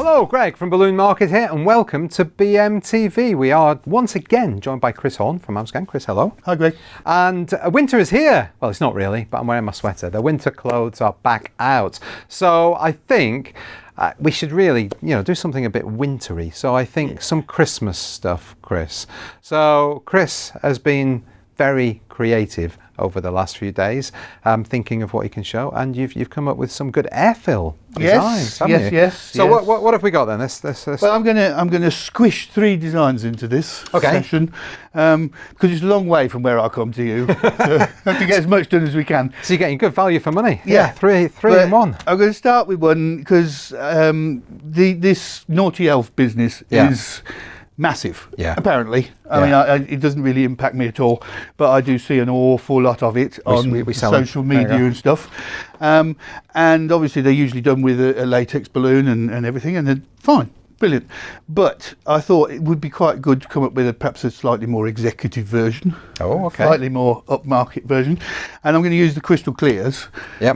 Hello, Greg from Balloon Market here, and welcome to BMTV. We are once again joined by Chris Horne from Amscan. Chris, hello. Hi, Greg. And winter is here. Well, it's not really, but I'm wearing my sweater. The winter clothes are back out. So I think we should really, do something a bit wintry. So I think some Christmas stuff, Chris. So Chris has been very creative over the last few days, thinking of what he can show, and you've come up with some good airfill designs, haven't you? Yes. So what have we got then? Let's Well, I'm gonna squish 3 designs into this session, because it's a long way from where I come to you. So I have to get as much done as we can. So you're getting good value for money. Yeah, three in one. I'm going to start with one because this naughty elf business is massive, apparently. I mean, it doesn't really impact me at all, but I do see an awful lot of it on social media and stuff. And obviously they're usually done with a latex balloon and everything, and they're fine, brilliant. But I thought it would be quite good to come up with perhaps a slightly more executive version. Oh, okay. Slightly more upmarket version. And I'm going to use the crystal clears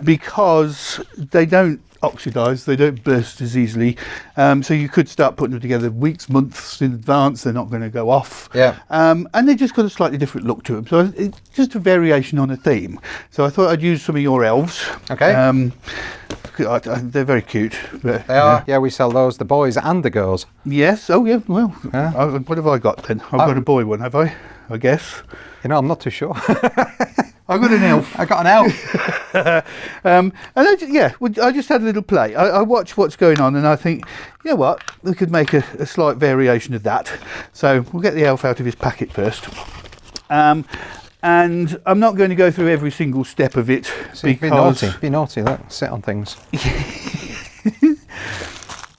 because they don't oxidize, they don't burst as easily, so you could start putting them together weeks, months in advance. They're not going to go off, and they just got a slightly different look to them, so it's just a variation on a theme. So I thought I'd use some of your elves. They're very cute. But, they are. We sell those, the boys and the girls. Yes. Oh yeah. Well, what have I got then? I've got a boy one, have I guess. I'm not too sure. I've got an elf. I got an elf. And I just had a little play. I watch what's going on, and I think, you know what, we could make a slight variation of that. So we'll get the elf out of his packet first. And I'm not going to go through every single step of it. Because be naughty. Look, sit on things.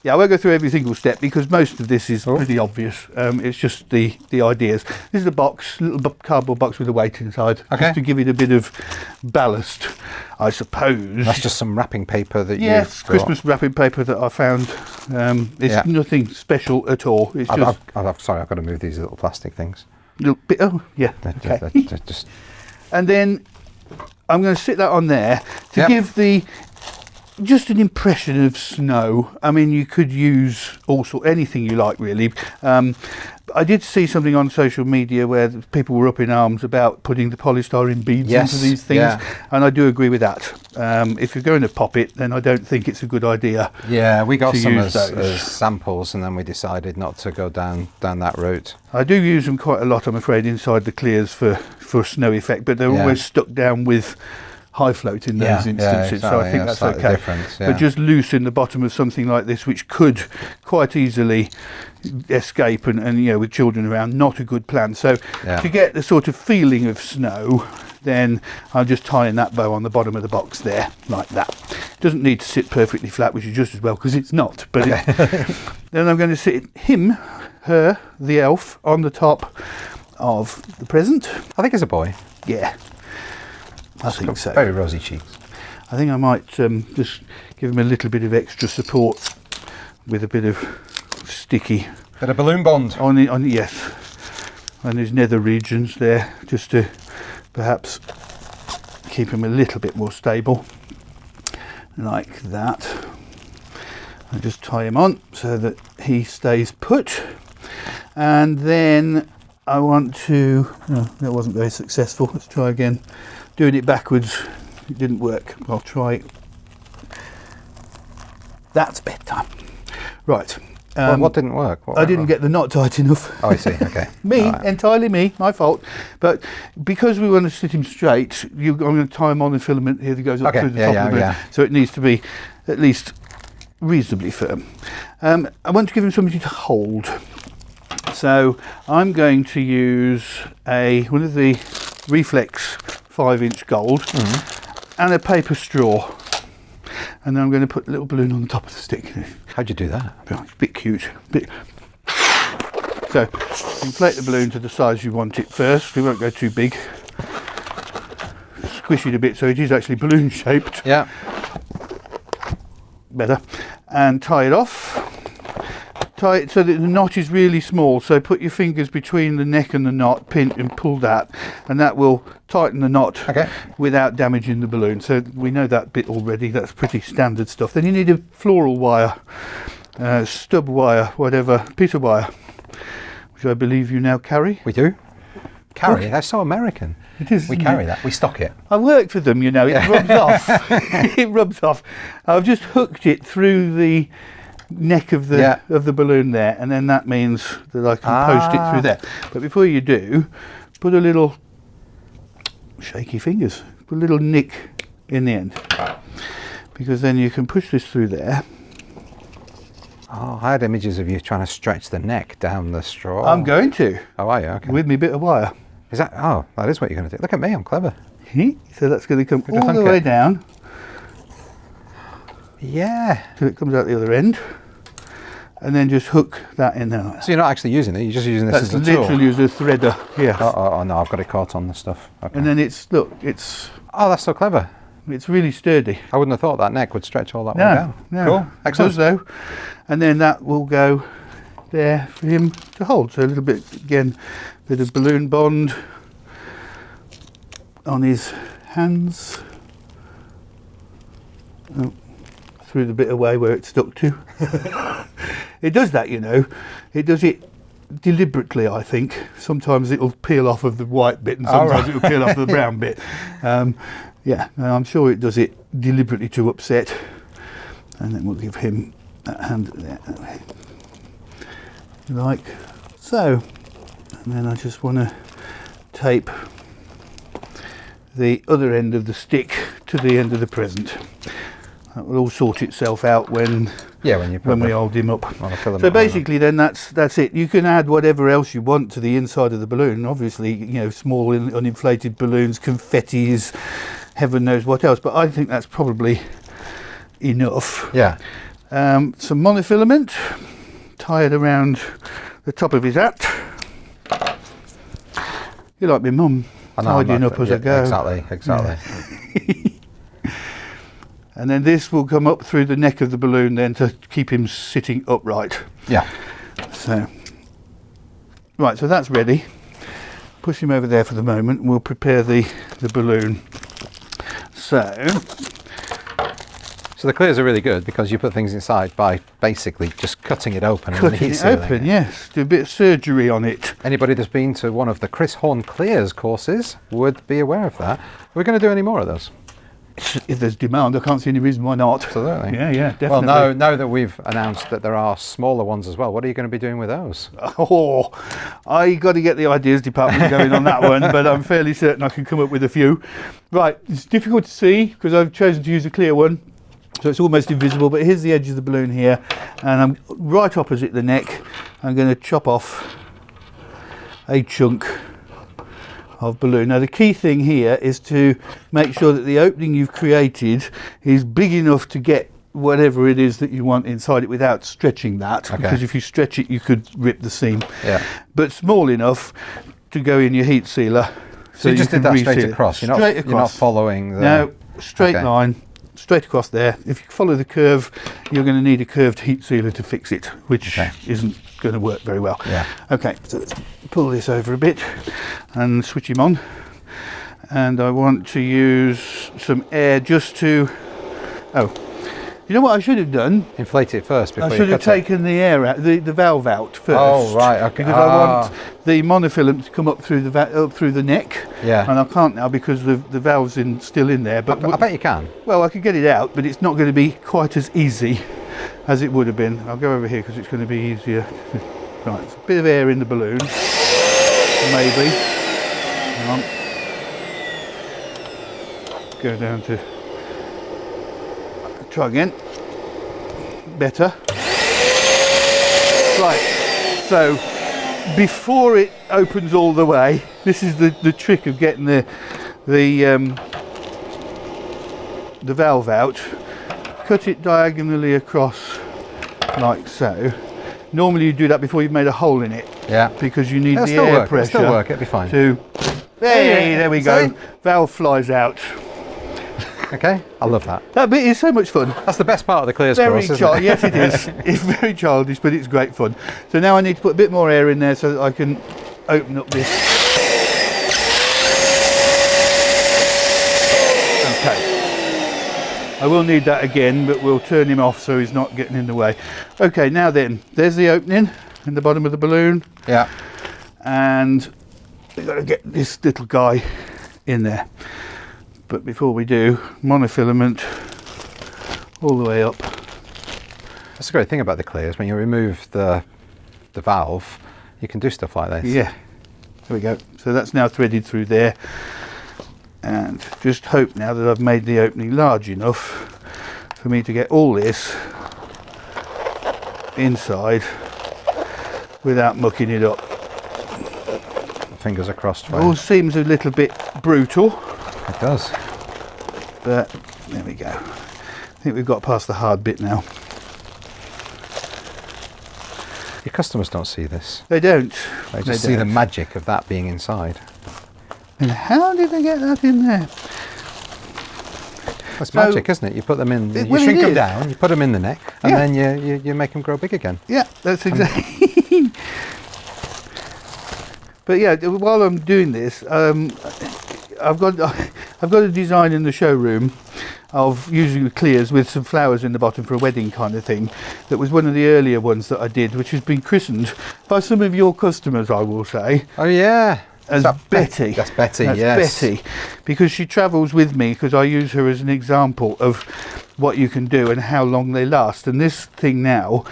Yeah, I won't go through every single step because most of this is pretty obvious. It's just the ideas. This is a box, little cardboard box with a weight inside, just to give it a bit of ballast, I suppose. That's just some wrapping paper that Christmas wrapping paper that I found. It's nothing special at all. It's sorry, I've got to move these little plastic things. Little bit. Oh, yeah. Just. And then I'm going to sit that on there to give just an impression of snow. I mean, you could use anything you like, really. I did see something on social media where people were up in arms about putting the polystyrene beads into these things, and I do agree with that. If you're going to pop it, then I don't think it's a good idea. Yeah, we got some as samples, and then we decided not to go down that route. I do use them quite a lot, I'm afraid, inside the clears for snow effect, but they're always stuck down with high float in those instances, exactly. So I think that's okay. But just loose in the bottom of something like this, which could quite easily escape, and with children around, not a good plan. So to get the sort of feeling of snow, then I'm just tying that bow on the bottom of the box there, like that. It doesn't need to sit perfectly flat, which is just as well, because it's not. But then I'm going to sit her, the elf, on the top of the present. I think it's a boy. Yeah. I think so. Very rosy cheeks. I think I might just give him a little bit of extra support with a bit of sticky. Bit of balloon bond. On his nether regions there, just to perhaps keep him a little bit more stable. Like that. I just tie him on so that he stays put. And then I want to... Oh, that wasn't very successful. Let's try again. Doing it backwards, it didn't work. I'll try it. That's bedtime. Right. What didn't work? I didn't get the knot tight enough. Oh, I see. Okay. Entirely me, my fault. But because we want to sit him straight, I'm going to tie him on the filament here that goes up through the top of the balloon. So it needs to be at least reasonably firm. I want to give him something to hold. So I'm going to use one of the Reflex 5-inch gold and a paper straw, and then I'm going to put a little balloon on the top of the stick. How'd you do that? It's a bit cute. So inflate the balloon to the size you want it first. We won't go too big. Squish it a bit so it is actually balloon shaped. Yeah. Better. And tie it off. Tie it so that the knot is really small, so put your fingers between the neck and the knot, pin and pull that, and that will tighten the knot without damaging the balloon. So we know that bit already. That's pretty standard stuff. Then you need a floral wire, stub wire, whatever, piece of wire, which I believe you now carry. We do. Carry? Okay. That's so American. It is. We carry that. We stock it. I worked for them, you know, it rubs off. It rubs off. I've just hooked it through the neck of the balloon there, and then that means that I can post it through there. But before you do, put a little shaky fingers, put a little nick in the end, because then you can push this through there. Oh, I had images of you trying to stretch the neck down the straw. I'm going to. Oh, are you? Okay. With me bit of wire. Is that? Oh, that is what you're going to do. Look at me, I'm clever. So that's going to come all the way down. Yeah. Till it comes out the other end. And then just hook that in there. So you're not actually using it, you're just using this as a tool? That's literally as a threader, yeah. Oh, no, I've got it caught on the stuff. Okay. And then it's, look, it's... Oh, that's so clever. It's really sturdy. I wouldn't have thought that neck would stretch all that way down. No, cool. Excellent. It does though. And then that will go there for him to hold. So a little bit, again, bit of balloon bond on his hands. Oh, through the bit away where it's stuck to. It does that, you know. It does it deliberately, I think. Sometimes it'll peel off of the white bit and sometimes it'll peel off the brown bit. Yeah, I'm sure it does it deliberately to upset. And then we'll give him that hand there, like so. And then I just want to tape the other end of the stick to the end of the present. That will all sort itself out when we hold him up. So basically then that's it. You can add whatever else you want to the inside of the balloon. Obviously, you know, small uninflated balloons, confettis, heaven knows what else, but I think that's probably enough. Yeah. Some monofilament, tie it around the top of his hat. You're like my mum, tidying up as I go. Exactly. Yeah. And then this will come up through the neck of the balloon then to keep him sitting upright. Yeah. So, right, so that's ready. Push him over there for the moment. We'll prepare the balloon. So the clears are really good because you put things inside by basically just cutting it open. Cutting it open, yes. Do a bit of surgery on it. Anybody that's been to one of the Chris Horne Clears courses would be aware of that. We're going to do any more of those. If there's demand, I can't see any reason why not. Absolutely. Yeah, definitely. Well, now that we've announced that there are smaller ones as well, what are you going to be doing with those? Oh, I got to get the ideas department going on that one, but I'm fairly certain I can come up with a few. Right, it's difficult to see because I've chosen to use a clear one, so it's almost invisible, but here's the edge of the balloon here, and I'm right opposite the neck. I'm going to chop off a chunk of balloon. Now the key thing here is to make sure that the opening you've created is big enough to get whatever it is that you want inside it without stretching that, because if you stretch it you could rip the seam. Yeah. But small enough to go in your heat sealer. So you just did that straight across. You're not following the... No, straight line, straight across there. If you follow the curve, you're going to need a curved heat sealer to fix it, which isn't going to work very well. Yeah. Okay, so let's pull this over a bit and switch him on. And I want to use some air just to... Oh, you know what I should have done? Inflate it first before you cut it. I should have taken the air out, the valve out first. Oh, right, okay. Because I want the monofilament to come up through the neck. Yeah. And I can't now because the valve's still in there. But I bet you can. Well, I could get it out, but it's not going to be quite as easy as it would have been. I'll go over here because it's going to be easier. Right, a bit of air in the balloon, maybe. Hang on. Go down to... Try again. Better. Right, so before it opens all the way, this is the trick of getting the valve out. Cut it diagonally across like so. Normally you do that before you've made a hole in it. Yeah. Because you need the air pressure. It'll still work, it'll be fine. There we go. Valve flies out. Okay, I love that. That bit is so much fun. That's the best part of the clears course, isn't it? Yes, it is. It's very childish, but it's great fun. So now I need to put a bit more air in there so that I can open up this. Okay. I will need that again, but we'll turn him off so he's not getting in the way. Okay, now then, there's the opening in the bottom of the balloon. Yeah. And we've got to get this little guy in there. But before we do, monofilament all the way up. That's a great thing about the clears. When you remove the valve, you can do stuff like this. Yeah, there we go. So that's now threaded through there. And just hope now that I've made the opening large enough for me to get all this inside without mucking it up. Fingers crossed for It all you. seems a little bit brutal, It does. but there we go. I think we've got past the hard bit now. Your customers don't see this. They don't. They just see the magic of that being inside. And how did they get that in there? That's magic, isn't it? You put them in, you well, shrink it them is. down, you put them in the neck, and Yeah. then you make them grow big again. Yeah, that's exactly. But yeah, while I'm doing this, I've got a design in the showroom of using clears with some flowers in the bottom for a wedding kind of thing. That was one of the earlier ones that I did, which has been christened by some of your customers, I will say. Oh yeah. As Is that Betty. That's Betty, That's yes. Betty, because she travels with me because I use her as an example of what you can do and how long they last. And this thing now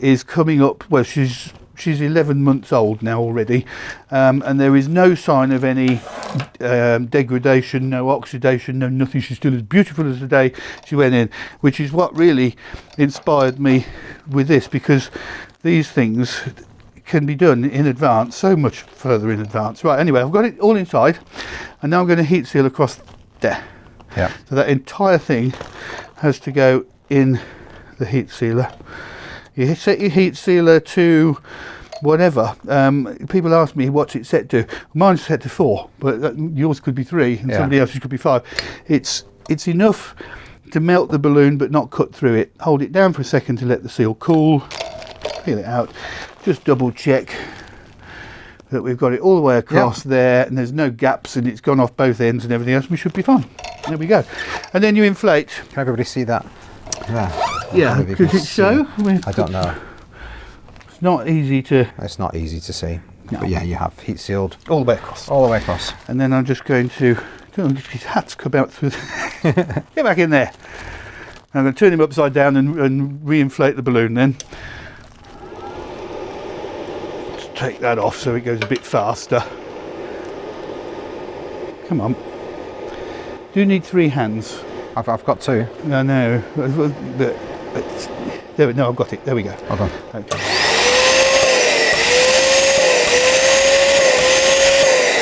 is coming up, well, she's 11 months old now already, and there is no sign of any degradation, no oxidation, no nothing. She's still as beautiful as the day she went in, which is what really inspired me with this, because these things can be done in advance, so much further in advance. Right, anyway, I've got it all inside, and now I'm going to heat seal across there. Yeah. So that entire thing has to go in the heat sealer. You set your heat sealer to whatever. People ask me what's it set to. Mine's set to 4, but yours could be 3, and somebody else's could be 5. It's enough to melt the balloon but not cut through it. Hold it down for a second to let the seal cool. Peel it out. Just double check that we've got it all the way across there, and there's no gaps, and it's gone off both ends and everything else. We should be fine. There we go. And then you inflate. Can everybody see that? There. Yeah, Maybe you could can it show? see. I don't know. It's not easy to... It's not easy to see. No. But yeah, you have heat sealed all the way across. all the way across. And then I'm just going to... His hat's come out through... Get back in there. I'm going to turn him upside down and re-inflate the balloon then. Just take that off so it goes a bit faster. Come on. Do you need 3 hands? I've got 2. No, no. There, no, I've got it. There we go. Hold on. Okay.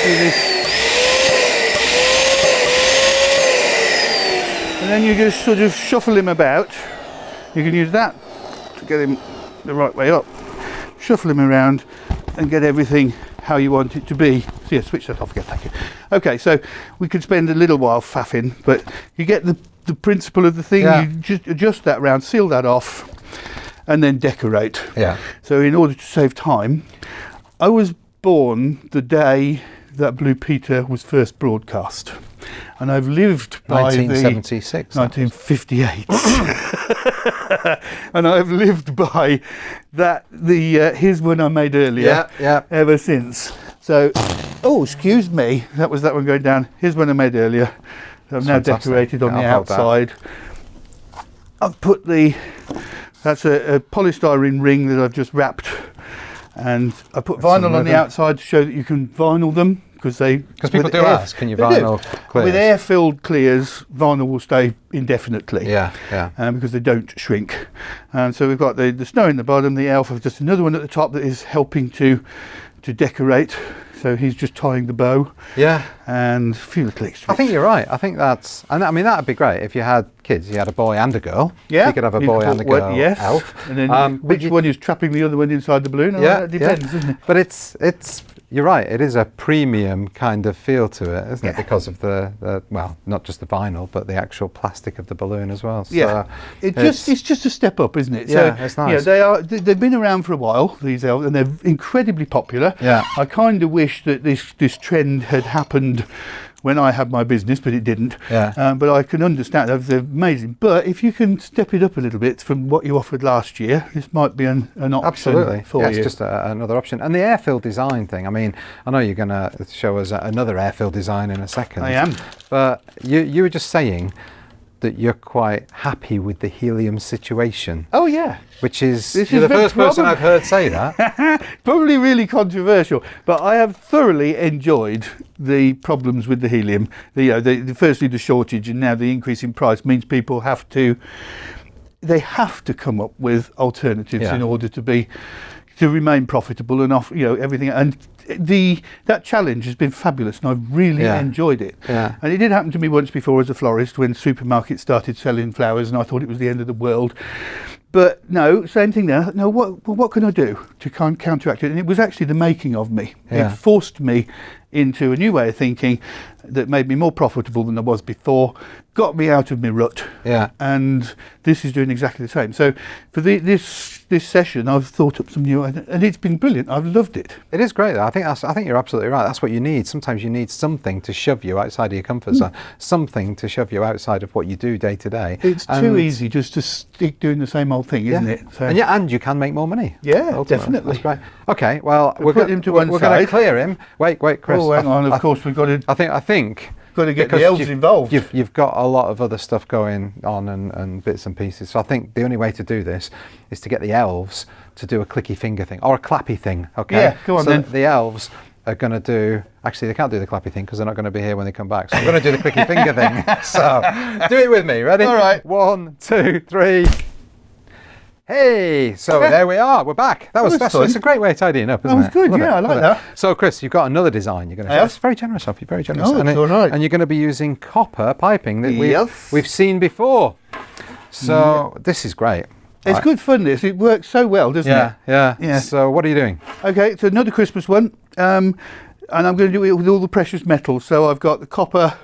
Do this. And then you just sort of shuffle him about. You can use that to get him the right way up. Shuffle him around and get everything how you want it to be. So yeah, switch that off again, thank you. Okay, so we could spend a little while faffing, but you get the principle of the thing. Yeah. You just adjust that round, seal that off, and then decorate. Yeah. So in order to save time, I was born the day that Blue Peter was first broadcast, and I've lived by 1976. 1958, and I've lived by that. Here's one I made earlier. Yeah. Ever since. So, oh, excuse me, that was that one going down. Here's one I made earlier. I've now fantastic. decorated on Yeah, the I'll hold that. outside. I've put that's a polystyrene ring that I've just wrapped, and I put Some vinyl on the ribbon. outside to show that you can vinyl them, because people with do ask, can you they do. vinyl clears? With air-filled clears, vinyl will stay indefinitely. Yeah. Because they don't shrink. And so we've got the snow in the bottom, the elf, just another one at the top that is helping to decorate. So he's just tying the bow, Yeah. and a few little extras. I think you're right. I think that's, and I mean, that'd be great if you had kids. You had a boy and a girl. Yeah, You could have a you boy could and a put girl yes. elf. And then But which one is trapping the other one inside the balloon? Yeah, It depends, doesn't it? But it's you're right. It is a premium kind of feel to it, isn't it? Because of the well, not just the vinyl, but the actual plastic of the balloon as well. So Yeah, it's just a step up, isn't it? Yeah, it's nice. Yeah, they've been around for a while, these elves, and they're incredibly popular. Yeah. I kind of wish that this trend had happened when I had my business, but it didn't. Yeah. But I can understand. They're amazing. But if you can step it up a little bit from what you offered last year, this might be an option Absolutely. for Yeah, you. it's just another option. And the airfill design thing, I mean, I know you're going to show us another airfill design in a second. I am. But you were just saying that you're quite happy with the helium situation. Oh, yeah. Which is, This you're is the first person I've heard say that. Probably really controversial, but I have thoroughly enjoyed the problems with the helium. Firstly, the shortage, and now the increase in price means people have to come up with alternatives in order to remain profitable and off, everything. And that challenge has been fabulous, and I've really enjoyed it. Yeah. And it did happen to me once before as a florist when supermarkets started selling flowers, and I thought it was the end of the world. But no, same thing there. No, what can I do to counteract it? And it was actually the making of me. Yeah. It forced me into a new way of thinking that made me more profitable than I was before, got me out of my rut. Yeah. And this is doing exactly the same. So for this session, I've thought up some new, and it's been brilliant. I've loved it. It is great though. I think you're absolutely right. That's what you need. Sometimes you need something to shove you outside of your comfort zone, something to shove you outside of what you do day to day. It's too easy just to stick doing the same old thing, isn't it? So, and you can make more money. Yeah, ultimately. definitely. That's great. Okay, well, We'll put him to one we're going side. to clear him. Wait, Chris. Oh, hang on. Of course, we've got to. I think Got to get because the elves involved. You've got a lot of other stuff going on and bits and pieces. So I think the only way to do this is to get the elves to do a clicky finger thing or a clappy thing. Okay. Yeah, go on then. The elves are going to do. Actually, they can't do the clappy thing because they're not going to be here when they come back. So I'm going to do the clicky finger thing. So do it with me. Ready? All right. 1, 2, 3. Hey, so there we are. We're back. That's a great way of tidying up, isn't it? That was good. I like that. So, Chris, you've got another design. You're going to. That's very generous of you. Very generous. Oh, it's all right. And you're going to be using copper piping that Yes. we've seen before. So this is great. It's good fun. It works so well, doesn't it? Yeah. So what are you doing? Okay, it's another Christmas one, and I'm going to do it with all the precious metals. So I've got the copper,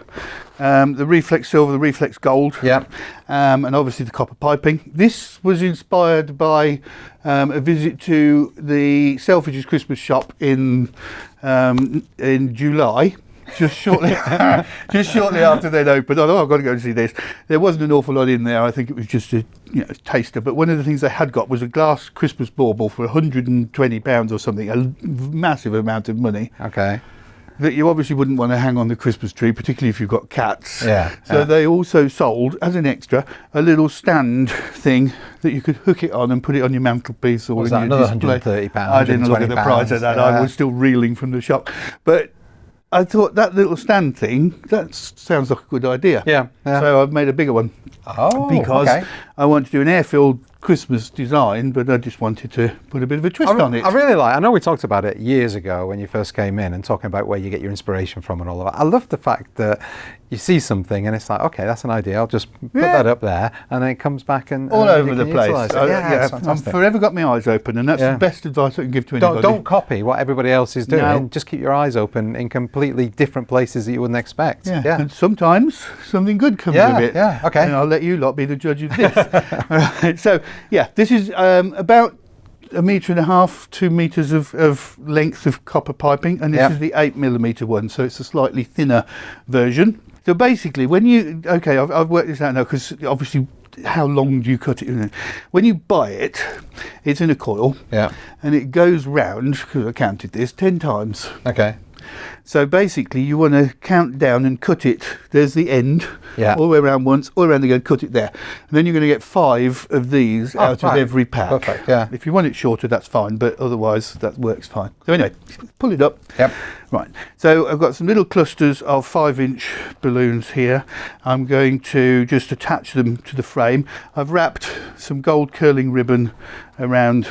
the reflex silver, the reflex gold, and obviously the copper piping. This was inspired by a visit to the Selfridges Christmas shop in July. Just shortly after they'd opened. I thought, I've got to go and see this. There wasn't an awful lot in there. I think it was just a taster. But one of the things they had got was a glass Christmas bauble for £120 or something, a massive amount of money. Okay. That you obviously wouldn't want to hang on the Christmas tree, particularly if you've got cats. Yeah. So they also sold, as an extra, a little stand thing that you could hook it on and put it on your mantelpiece or Was in that your another display. £130? I didn't look at the price of that. I was still reeling from the shock. But I thought that little stand thing, that sounds like a good idea. Yeah. So I've made a bigger one. Oh, because okay. I want to do an air-filled Christmas design, but I just wanted to put a bit of a twist on it. I know we talked about it years ago when you first came in and talking about where you get your inspiration from and all of that. I love the fact that you see something and it's like, okay, that's an idea. I'll just put that up there, and then it comes back and all over the place. I've forever got my eyes open, and that's the best advice I can give to anybody. Don't copy what everybody else is doing. No. Just keep your eyes open in completely different places that you wouldn't expect. Yeah. And sometimes something good comes of it. Yeah. Okay. And I'll let you lot be the judge of this. All right. So this is about 1.5 meters, 2 meters of length of copper piping, and this is the 8mm one, so it's a slightly thinner version. So basically, when I've worked this out now, because obviously, how long do you cut it? When you buy it, it's in a coil, and it goes round, because I counted this, 10 times. Okay. So basically, you want to count down and cut it. There's the end, all the way around once, all around again, cut it there. And then you're going to get 5 of these out of every pack. Perfect, yeah. If you want it shorter, that's fine, but otherwise, that works fine. So anyway, pull it up. Yep. Right, so I've got some little clusters of 5-inch balloons here. I'm going to just attach them to the frame. I've wrapped some gold curling ribbon around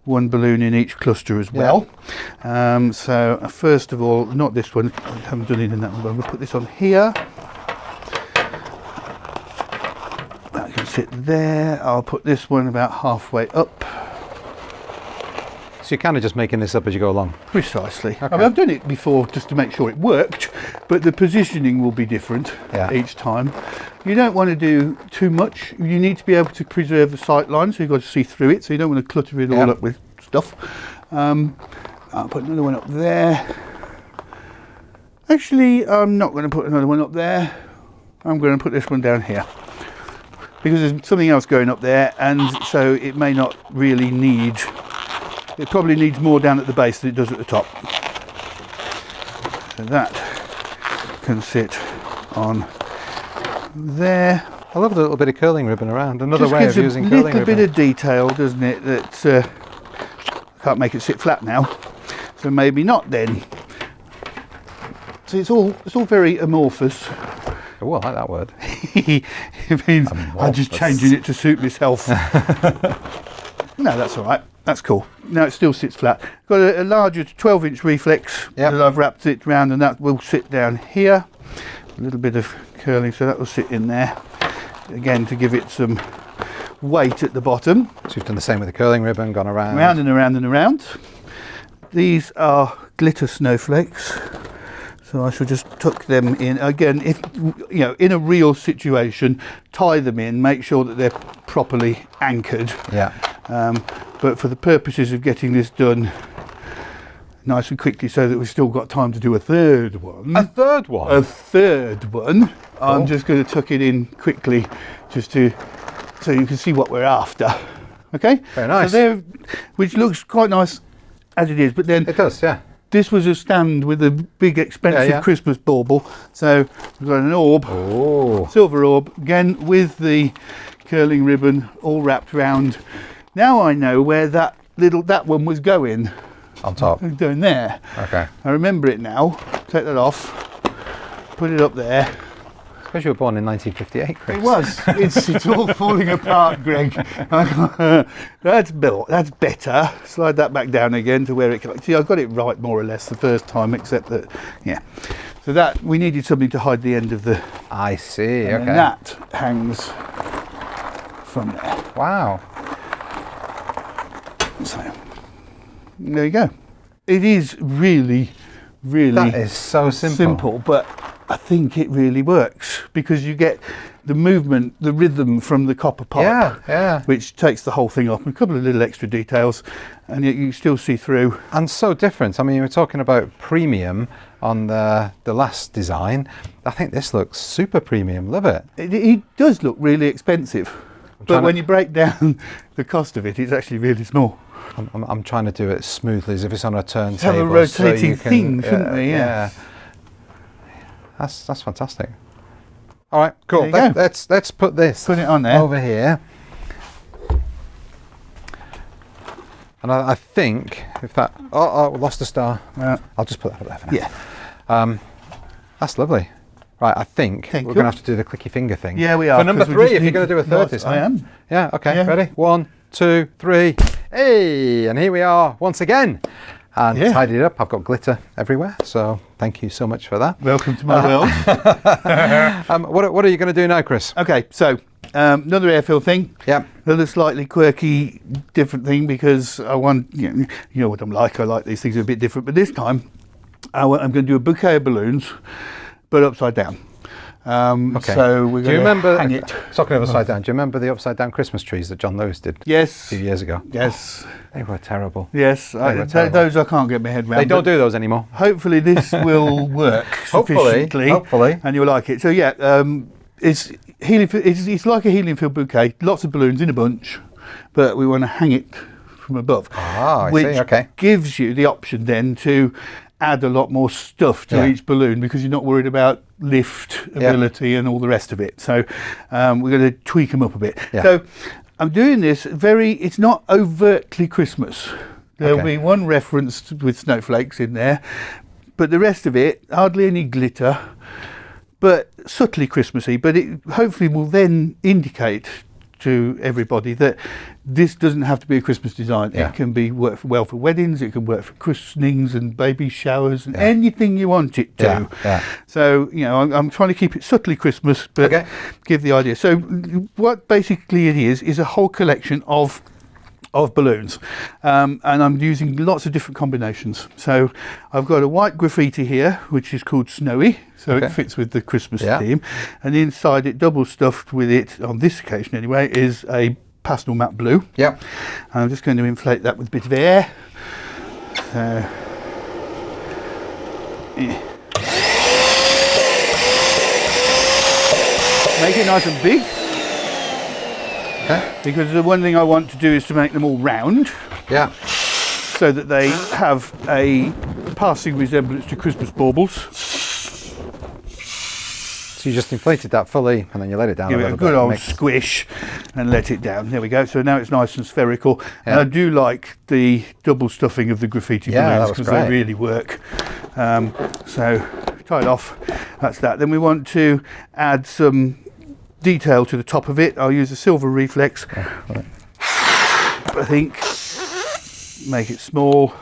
one balloon in each cluster as well. So first of all, not this one, I haven't done it in that one, but I'm going to put this on here. That can sit there. I'll put this one about halfway up. So you're kind of just making this up as you go along? Precisely. Okay. I mean, I've done it before just to make sure it worked, but the positioning will be different each time. You don't want to do too much. You need to be able to preserve the sight line, so you've got to see through it, so you don't want to clutter it all up with stuff. I'll put another one up there. Actually, I'm not going to put another one up there. I'm going to put this one down here because there's something else going up there, and so it may not really need. It probably needs more down at the base than it does at the top. So that can sit on there. I love the little bit of curling ribbon around. Another Just way gives of using a curling little ribbon. bit of detail, doesn't it? That can't make it sit flat now, so maybe not then. So it's all very amorphous. Oh, I like that word. It means I'm just changing it to suit myself. No, that's all right. That's cool. No, it still sits flat. Got a larger 12-inch reflex that I've wrapped it around, and that will sit down here. A little bit of curling, so that will sit in there. Again, to give it some weight at the bottom. So you've done the same with the curling ribbon, gone around. Round and around and around. These are glitter snowflakes. So I shall just tuck them in. Again, if you know, in a real situation, tie them in, make sure that they're properly anchored. Yeah. But for the purposes of getting this done nice and quickly so that we've still got time to do a third one. A third one? A third one. Cool. I'm just going to tuck it in quickly just to, so you can see what we're after. Okay? Very nice. So there, which looks quite nice as it is, but then It does, yeah. this was a stand with a big expensive Christmas bauble. So we've got an orb, silver orb, again with the curling ribbon all wrapped around. Now I know where that one was going. On top. Down there. Okay. I remember it now. Take that off. Put it up there. Because you were born in 1958, Chris. It was. It's all falling apart, Greg. That's better. Slide that back down again to where it can. See, I got it right more or less the first time, except that, yeah. So that we needed something to hide the end of the. I see. And Okay. then that hangs from there. Wow. So there you go. It is really, really. That is so simple. But I think it really works because you get the movement, the rhythm from the copper pipe, which takes the whole thing off. And a couple of little extra details, and yet you still see through. And so different. I mean, we're talking about premium on the last design. I think this looks super premium. Love it. It does look really expensive, but when you break down the cost of it, it's actually really small. I'm trying to do it smoothly, as if it's on a turntable. Have a rotating thing, shouldn't we? Yeah. That's fantastic. All right, cool. There you go. Let's put this Put it on there. over here. And I think if that lost a star. I'll just put that up there for now. Yeah. That's lovely. Right, I think we're going to have to do the clicky finger thing. Yeah, we are. For number 3, if you're going to do a third this time. I am. Yeah, okay, Yeah. ready? 1, 2, 3. Hey, and here we are once again. And tidied it up. I've got glitter everywhere, so thank you so much for that. Welcome to my world. What are you going to do now, Chris? Okay, so another airfill thing. Yeah. Another slightly quirky, different thing because I want, you know what I'm like. I like these things a bit different, but this time I'm going to do a bouquet of balloons, but upside down. Okay. So we're going to hang it. Talking of upside down, do you remember the upside down Christmas trees that John Lewis did? Yes. A few years ago. Yes. They were terrible. Yes. Those I can't get my head around. They don't do those anymore. Hopefully this will work sufficiently. Hopefully. And you'll like it. So yeah, it's like a helium filled bouquet. Lots of balloons in a bunch, but we want to hang it from above. I which see. Okay. gives you the option then to add a lot more stuff to each balloon because you're not worried about lift ability and all the rest of it. So we're going to tweak them up a bit. Yeah. So I'm doing this it's not overtly Christmas. There'll be one reference with snowflakes in there, but the rest of it, hardly any glitter, but subtly Christmassy. But it hopefully will then indicate to everybody that this doesn't have to be a Christmas design. It can be work well for weddings, it can work for christenings and baby showers and anything you want it to. So, you know, I'm trying to keep it subtly Christmas, but give the idea. So what basically it is a whole collection of balloons, and I'm using lots of different combinations. So I've got a white graffiti here, which is called Snowy, so it fits with the Christmas theme, and inside it, double stuffed with it, on this occasion anyway, is a pastel matte blue. And I'm just going to inflate that with a bit of air. So Make it nice and big. Okay. Because the one thing I want to do is to make them all round. Yeah. So that they have a passing resemblance to Christmas baubles. So you just inflated that fully and then you let it down Give a it a little good bit. old squish and let it down. There we go. So now it's nice and spherical. Yeah. And I do like the double stuffing of the graffiti balloons because they really work. So tie it off. That's that. Then we want to add some detail to the top of it. I'll use a silver reflex. Oh, right. I think. Make it small.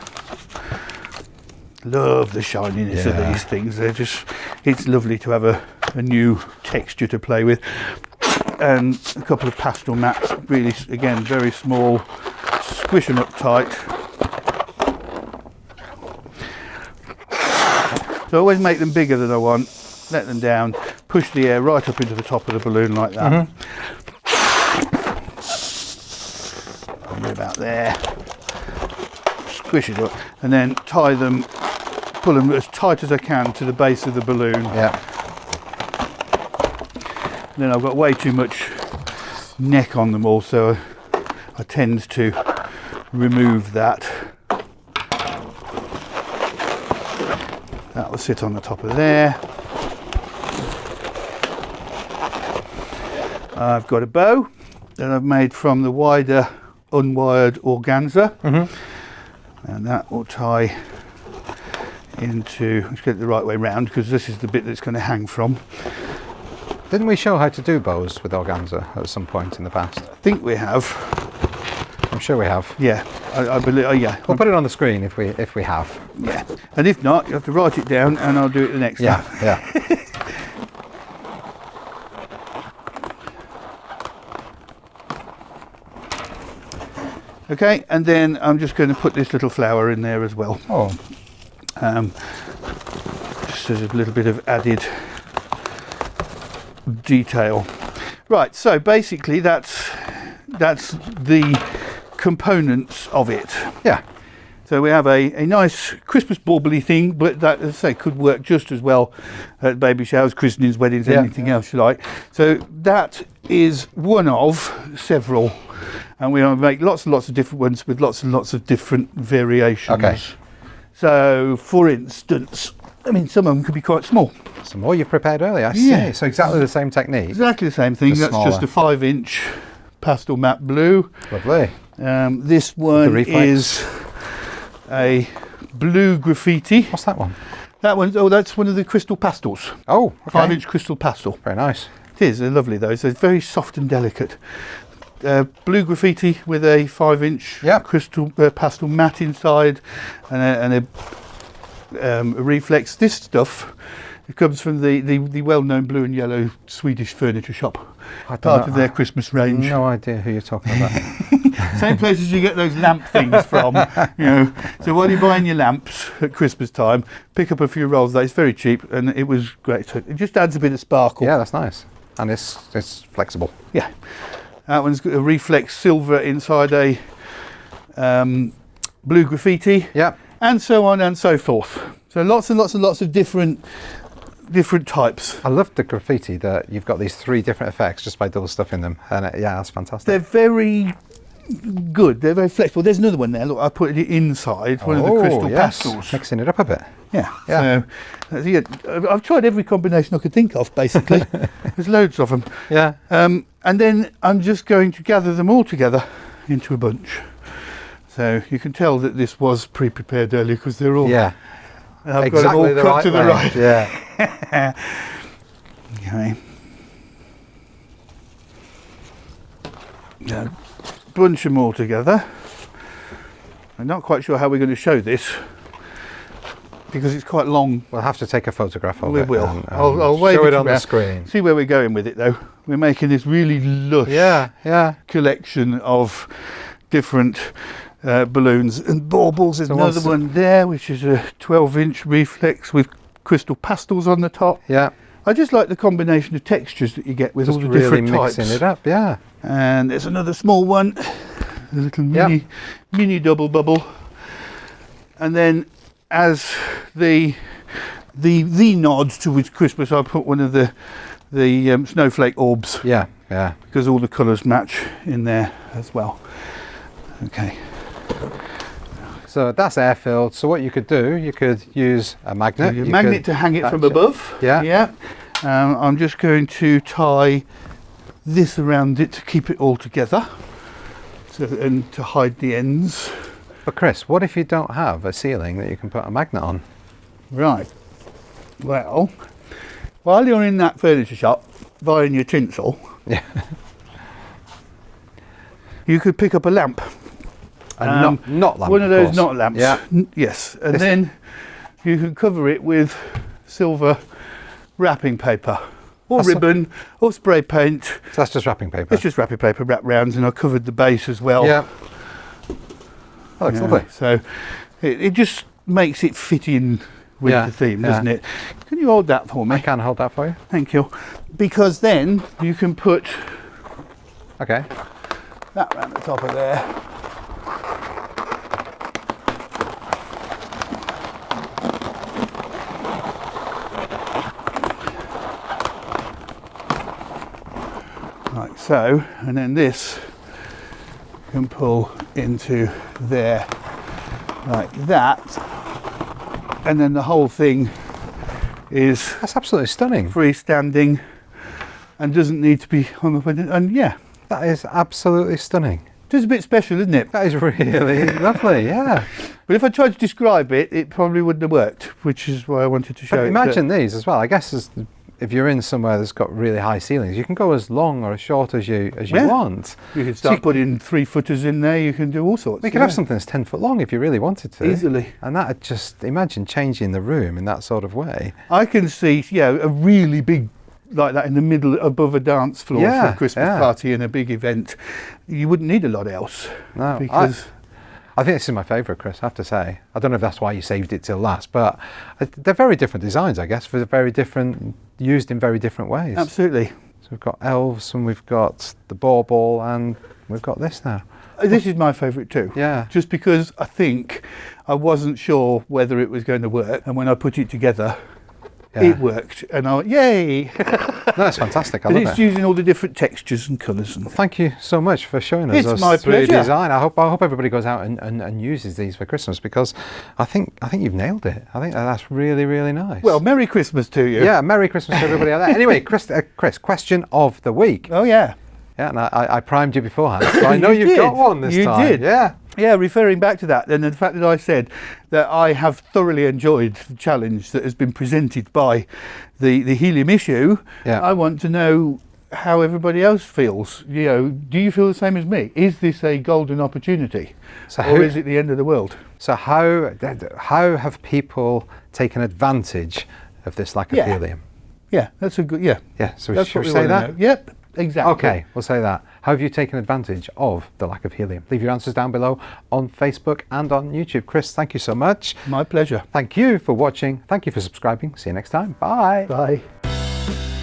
Love the shininess of these things. They're just, it's lovely to have a new texture to play with. And a couple of pastel mats, really, again, very small. Squish them up tight. So I always make them bigger than I want. Let them down. Push the air right up into the top of the balloon like that. Probably about there. Squish it up and then tie them, pull them as tight as I can to the base of the balloon. Yeah. And then I've got way too much neck on them all, so I tend to remove that. That will sit on the top of there. I've got a bow that I've made from the wider unwired organza. And that will tie into, let's get it the right way round because this is the bit that's going to hang from. Didn't we show how to do bows with organza at some point in the past? I think we have. I'm sure we have. Yeah, I believe. Oh, yeah. We'll put it on the screen if we have. Yeah, and if not, you have to write it down, and I'll do it the next time. Yeah. Okay, and then I'm just going to put this little flower in there as well. Oh. Just as a little bit of added detail. Right, so basically that's the components of it. Yeah. So we have a nice Christmas bauble-y thing, but that, as I say, could work just as well at baby showers, christenings, weddings, anything else you like. So that is one of several, and we make lots and lots of different ones with lots and lots of different variations. Okay. So, for instance, I mean, some of them could be quite small. Some more you've prepared earlier, I see. So exactly the same technique. Exactly the same thing. That's smaller. just a 5-inch pastel matte blue. Lovely. This one is a blue graffiti. What's that one? That one, oh, that's one of the crystal pastels. Oh, okay. 5-inch crystal pastel. Very nice. It is, they're lovely though. So it's very soft and delicate. Blue graffiti with a 5-inch crystal pastel matte inside, and a reflex. This stuff, it comes from the well-known blue and yellow Swedish furniture shop, part of their Christmas range. No idea who you're talking about. Same places you get those lamp things from, you know. So while you're buying your lamps at Christmas time, pick up a few rolls of that. It's very cheap, and it was great. So it just adds a bit of sparkle. Yeah, that's nice, and it's flexible. Yeah, that one's got a reflex silver inside a blue graffiti. Yeah, and so on and so forth. So lots and lots and lots of different types. I love the graffiti that you've got these 3 different effects just by double stuffing them, and yeah, that's fantastic. They're very good. They're very flexible. There's another one there. Look, I put it inside one of the crystal pastels. Mixing it up a bit. Yeah. So, I've tried every combination I could think of. Basically, there's loads of them. Yeah. And then I'm just going to gather them all together into a bunch. So you can tell that this was pre-prepared earlier because they're all. Yeah. I've got them all cut to the right. Yeah. Okay. Now, bunch them all together. I'm not quite sure how we're going to show this because it's quite long. We'll have to take a photograph of it. We will. And, I'll wave show it it on the around. screen. See where we're going with it though. We're making this really lush collection of different balloons and baubles. There's another one there which is a 12-inch reflex with crystal pastels on the top. Yeah. I just like the combination of textures that you get with just all the really different types. Mixing it up, yeah. And there's another small one, a little mini double bubble. And then as the nod towards Christmas, I put one of the the snowflake orbs. Yeah, yeah. Because all the colours match in there as well. Okay. So that's air filled. So what you could do, you could use a magnet. A magnet to hang it from above. Yeah. Yeah. I'm just going to tie this around it to keep it all together, and to hide the ends. But Chris, what if you don't have a ceiling that you can put a magnet on? Right. Well, while you're in that furniture shop buying your tinsel, Yeah. you could pick up a lamp. Not lamp. One of those course. knot lamps. Yeah. Yes. And then you can cover it with silver wrapping paper, or ribbon, or spray paint. So that's just wrapping paper. It's just wrapping paper wrapped round, and I covered the base as well. Yeah. Oh, it's lovely. So it just makes it fit in with the theme, doesn't it? Can you hold that for me? I can hold that for you. Thank you. Because then you can put Okay. that round the top of there. Like so, and then this can pull into there like that, and then the whole thing is That's absolutely stunning. freestanding and doesn't need to be hung up. And yeah, That is absolutely stunning. just a bit special, isn't it? That is really lovely, yeah. But if I tried to describe it, it probably wouldn't have worked, which is why I wanted to show But it. imagine these as well. I guess if you're in somewhere that's got really high ceilings, you can go as long or as short as you Yeah. want. You can start putting 3-footers in there. You can do all sorts. You could have something that's 10 foot long if you really wanted to. Easily. And that just, imagine changing the room in that sort of way. I can see, a really big like that in the middle above a dance floor for Yeah, a Christmas yeah. party and a big event. You wouldn't need a lot else. No, because I think this is my favourite, Chris, I have to say. I don't know if that's why you saved it till last, but they're very different designs, I guess, for very different, used in very different ways. absolutely. So we've got elves, and we've got the bauble, and we've got this now. This is my favourite too. Yeah. Just because I think I wasn't sure whether it was going to work, and when I put it together, it worked, and I went, yay! No, it's fantastic. I And love it's it. using all the different textures and colours. And Thank you so much for showing us It's those my 3D pleasure. design. I hope everybody goes out and uses these for Christmas, because I think you've nailed it. I think that's really, really nice. well, Merry Christmas to you. yeah, Merry Christmas to everybody out there. Anyway, Chris, question of the week. Oh yeah. Yeah, and I primed you beforehand, so I know You you've got did. one this You time. did. Yeah. Yeah, referring back to that, and the fact that I said that I have thoroughly enjoyed the challenge that has been presented by the helium issue, Yeah. I want to know how everybody else feels. Do you feel the same as me? Is this a golden opportunity, So or is it the end of the world? So how have people taken advantage of this lack of Yeah. helium? Yeah, that's a good. Yeah, Yeah. So that's should what we we say wanna that? know. Yep, exactly. Okay, we'll say that. How have you taken advantage of the lack of helium? Leave your answers down below on Facebook and on YouTube. Chris, thank you so much. My pleasure. Thank you for watching. Thank you for subscribing. See you next time. Bye. Bye.